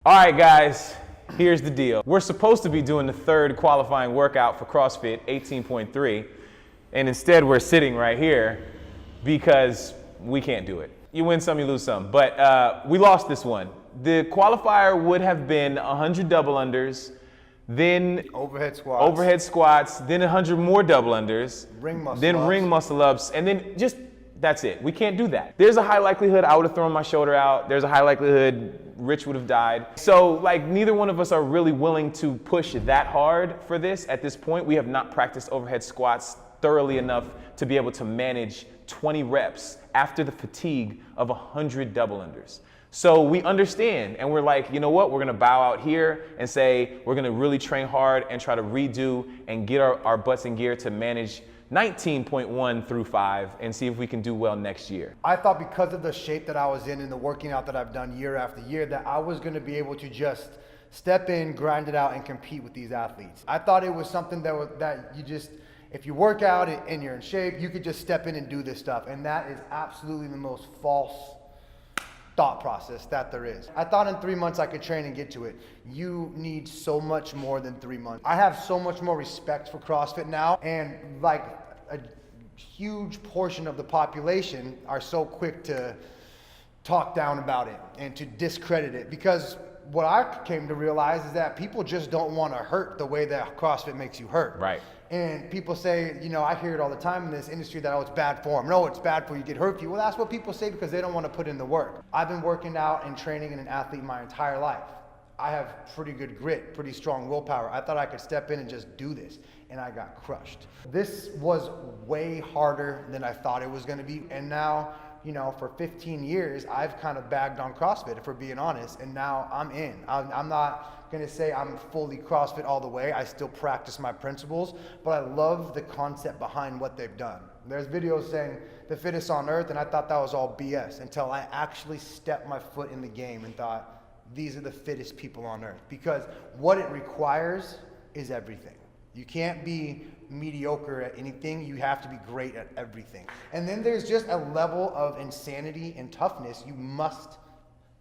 All right, guys, here's the deal. We're supposed to be doing the third qualifying workout for CrossFit 18.3, and instead we're sitting right here because we can't do it. You win some, you lose some, but we lost this one. The qualifier would have been 100 double unders, then overhead squats, then 100 more double unders, ring muscle ups, and then just that's it. We can't do that. There's a high likelihood I would have thrown my shoulder out. There's a high likelihood Rich would have died. So like neither one of us are really willing to push that hard for this at this point. We have not practiced overhead squats thoroughly enough to be able to manage 20 reps after the fatigue of 100 double unders. So we understand and we're like, you know what? We're gonna bow out here and say, we're gonna really train hard and try to redo and get our butts in gear to manage 19.1 through 5 and see if we can do well next year. I thought because of the shape that I was in and the working out that I've done year after year that I was going to be able to just step in, grind it out, and compete with these athletes. I thought it was something that you just, if you work out and you're in shape, you could just step in and do this stuff. And that is absolutely the most false thought process that there is. I thought in 3 months I could train and get to it. You need so much more than 3 months. I have so much more respect for CrossFit now, and like a huge portion of the population are so quick to talk down about it and to discredit it, because what I came to realize is that people just don't want to hurt the way that CrossFit makes you hurt. Right. And people say, you know, I hear it all the time in this industry that, oh, it's bad form. No, it's bad for you, get hurt for you. Well, that's what people say because they don't want to put in the work. I've been working out and training in an athlete my entire life. I have pretty good grit, pretty strong willpower. I thought I could step in and just do this, and I got crushed. This was way harder than I thought it was going to be, and now, you know, for 15 years, I've kind of bagged on CrossFit, if we're being honest, and now I'm in. I'm not going to say I'm fully CrossFit all the way. I still practice my principles, but I love the concept behind what they've done. There's videos saying the fittest on earth, and I thought that was all BS until I actually stepped my foot in the game and thought, these are the fittest people on earth, because what it requires is everything. You can't be mediocre at anything, you have to be great at everything. And then there's just a level of insanity and toughness you must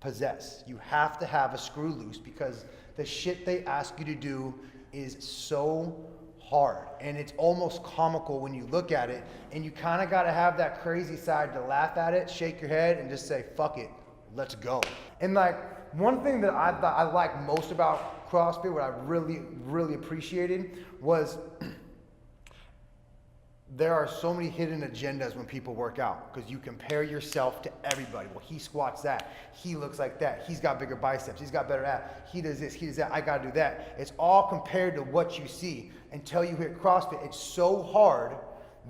possess. You have to have a screw loose because the shit they ask you to do is so hard, and it's almost comical when you look at it, and you kind of got to have that crazy side to laugh at it, shake your head, and just say, fuck it, let's go. And like, one thing that I liked most about CrossFit, what I really, really appreciated, was there are so many hidden agendas when people work out, because you compare yourself to everybody. Well, he squats that, he looks like that, he's got bigger biceps, he's got better abs, he does this, he does that, I gotta do that. It's all compared to what you see. Until you hit CrossFit, it's so hard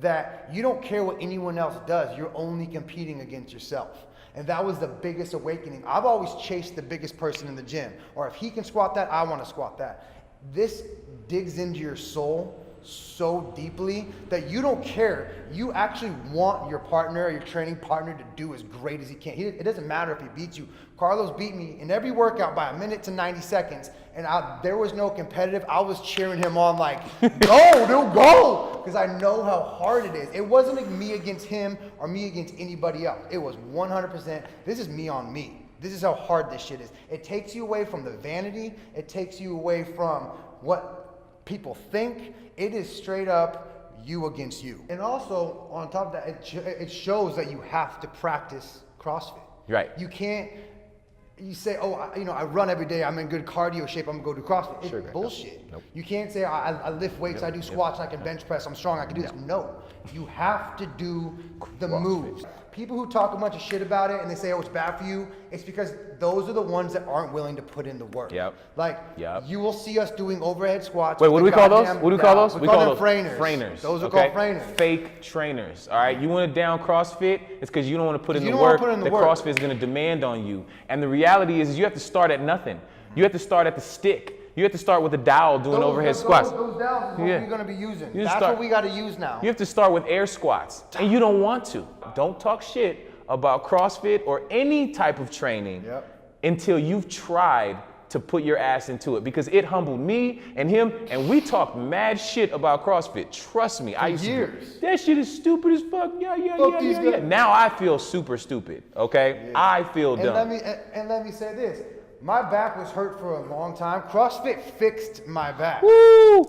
that you don't care what anyone else does, you're only competing against yourself. And that was the biggest awakening. I've always chased the biggest person in the gym, or if he can squat that, I want to squat that. This digs into your soul so deeply that you don't care. You actually want your partner or your training partner to do as great as he can. It doesn't matter if he beats you. Carlos beat me in every workout by 1 minute to 90 seconds, and there was no competitive. I was cheering him on like, go, dude, go! Because I know how hard it is. It wasn't like me against him or me against anybody else. It was 100%, this is me on me. This is how hard this shit is. It takes you away from the vanity. It takes you away from what people think. It is straight up you against you. And also, on top of that, it shows that you have to practice CrossFit. Right. You can't, you say, oh, I run every day, I'm in good cardio shape, I'm gonna go do CrossFit. It's bullshit. Nope. You can't say, I lift weights, I do squats, I can bench press, I'm strong, I can do this. No, you have to do the moves. People who talk a bunch of shit about it and they say, oh, it's bad for you, it's because those are the ones that aren't willing to put in the work. Like, you will see us doing overhead squats. Wait, what do we call those? What do we call those? We call them trainers. Trainers. Those are called trainers. Fake trainers, all right? You want to down CrossFit, it's because you don't want to put in the work that CrossFit is going to demand on you. And the reality is you have to start at nothing. You have to start at the stick. You have to start with a dowel doing overhead squats. Those dowels is what you're going to be using. That's what we got to use now. You have to start with air squats, and you don't want to. Don't talk shit about CrossFit or any type of training until you've tried to put your ass into it, because it humbled me and him, and we talked mad shit about CrossFit. Trust me, I used to. That shit is stupid as fuck. Yeah. Now I feel super stupid. Okay, I feel dumb. And let me say this: My back was hurt for a long time. CrossFit fixed my back. Woo!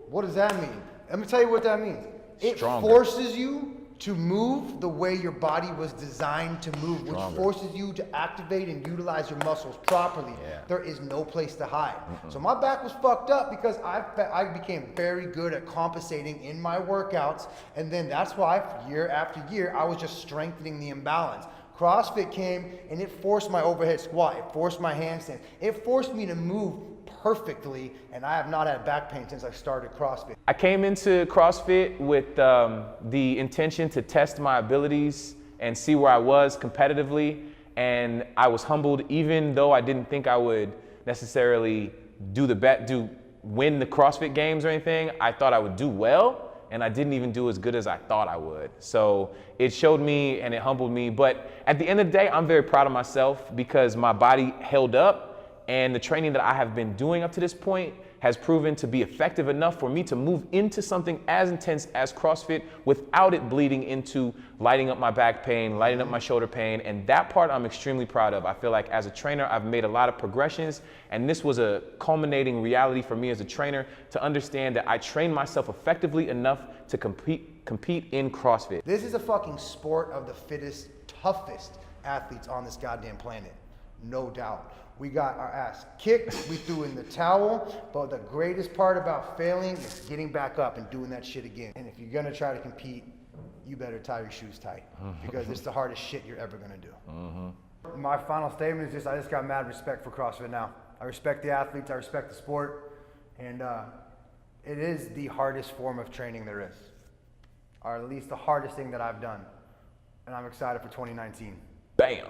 What does that mean? Let me tell you what that means. It Stronger. forces you to move the way your body was designed to move, which Stronger. forces you to activate and utilize your muscles properly. Yeah. There is no place to hide. So my back was fucked up because I became very good at compensating in my workouts, and then that's why year after year I was just strengthening the imbalance. CrossFit came and it forced my overhead squat, it forced my handstands, it forced me to move perfectly, and I have not had back pain since I started CrossFit. I came into CrossFit with the intention to test my abilities and see where I was competitively, and I was humbled. Even though I didn't think I would necessarily win the CrossFit Games or anything, I thought I would do well, and I didn't even do as good as I thought I would. So it showed me and it humbled me, but at the end of the day, I'm very proud of myself because my body held up, and the training that I have been doing up to this point has proven to be effective enough for me to move into something as intense as CrossFit without it bleeding into lighting up my back pain, lighting up my shoulder pain, and that part I'm extremely proud of. I feel like as a trainer, I've made a lot of progressions, and this was a culminating reality for me as a trainer to understand that I trained myself effectively enough to compete in CrossFit. This is a fucking sport of the fittest, toughest athletes on this goddamn planet. No doubt. We got our ass kicked, we threw in the towel, but the greatest part about failing is getting back up and doing that shit again. And if you're gonna try to compete, you better tie your shoes tight because it's the hardest shit you're ever gonna do. My final statement is I just got mad respect for CrossFit now. I respect the athletes, I respect the sport, and it is the hardest form of training there is, or at least the hardest thing that I've done. And I'm excited for 2019. Bam.